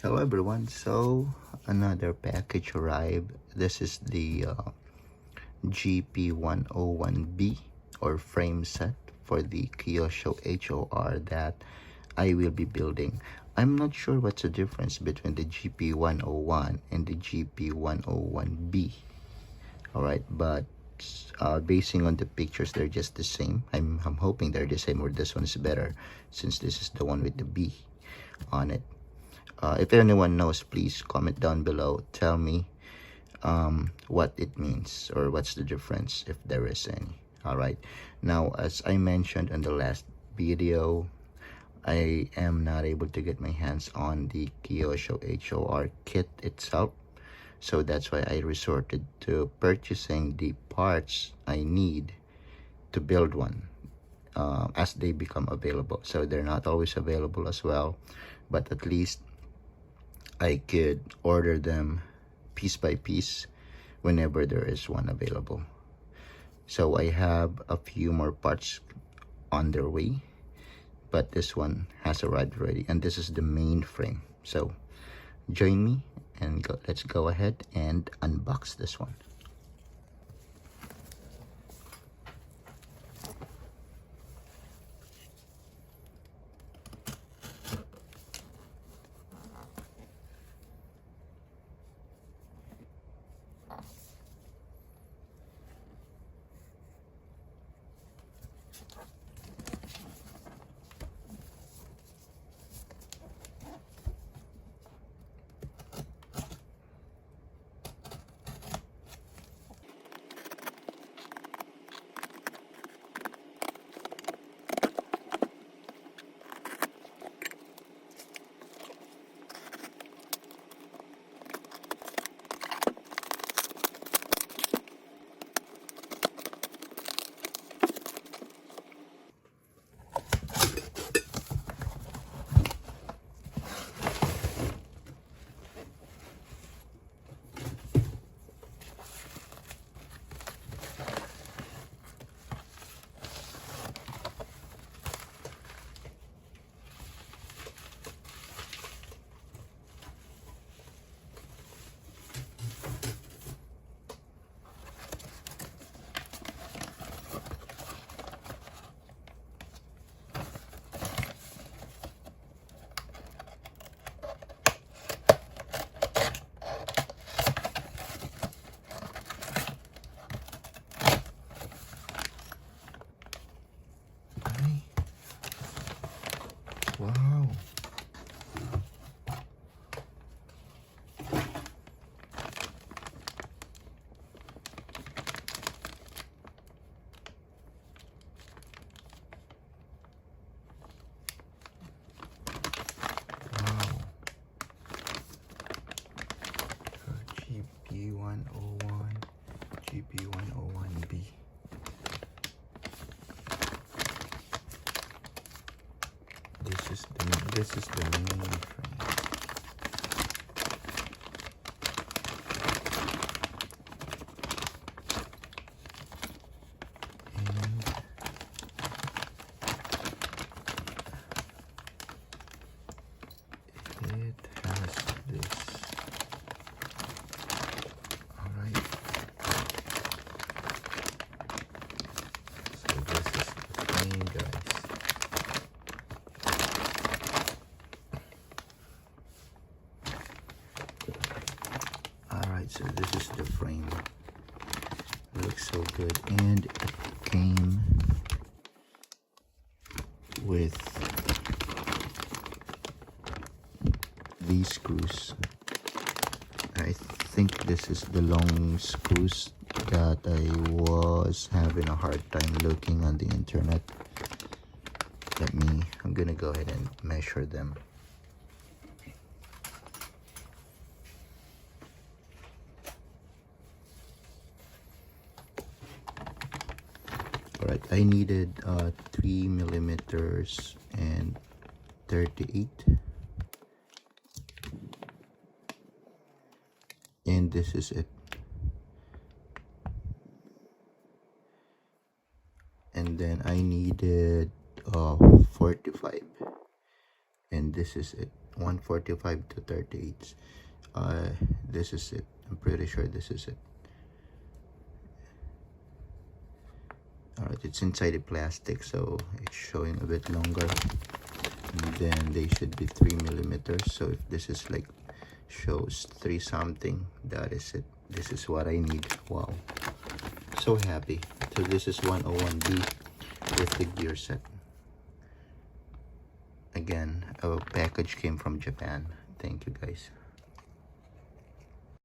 Hello everyone. So another package arrived. This is the GP101B or frame set for the Kyosho HOR that I will be building. I'm not sure what's the difference between the GP101 and the GP101B. Alright, but basing on the pictures, they're just the same. I'm hoping they're the same, or this one is better since this is the one with the B on it. If anyone knows, please comment down below. Tell me what it means or what's the difference, if there is any. Alright, now as I mentioned in the last video, I am not able to get my hands on the Kyosho HOR kit itself. So that's why I resorted to purchasing the parts I need to build one as they become available. So they're not always available as well, but at least I could order them piece by piece whenever there is one available. So I have a few more parts on their way, but this one has arrived already, and this is the main frame. So join me and let's go ahead and unbox this one. Wow. GP101, GP101B. This is the main frame. And it has this. Alright. So this is the frame, guys. Alright, so this is the frame. It looks so good, and it came with these screws. I think this is the long screws that I was having a hard time looking on the internet. I'm gonna go ahead and measure them. Alright, I needed 3 millimeters and 38, and this is it. And then I needed 45, and this is it, 145 to 38. This is it. I'm pretty sure this is it. Alright, it's inside the plastic, so it's showing a bit longer. And then they should be 3 millimeters. So if this is like shows 3 something, that is it. This is what I need. Wow, so happy. So this is 101B with the gear set. Again, a package came from Japan. Thank you guys.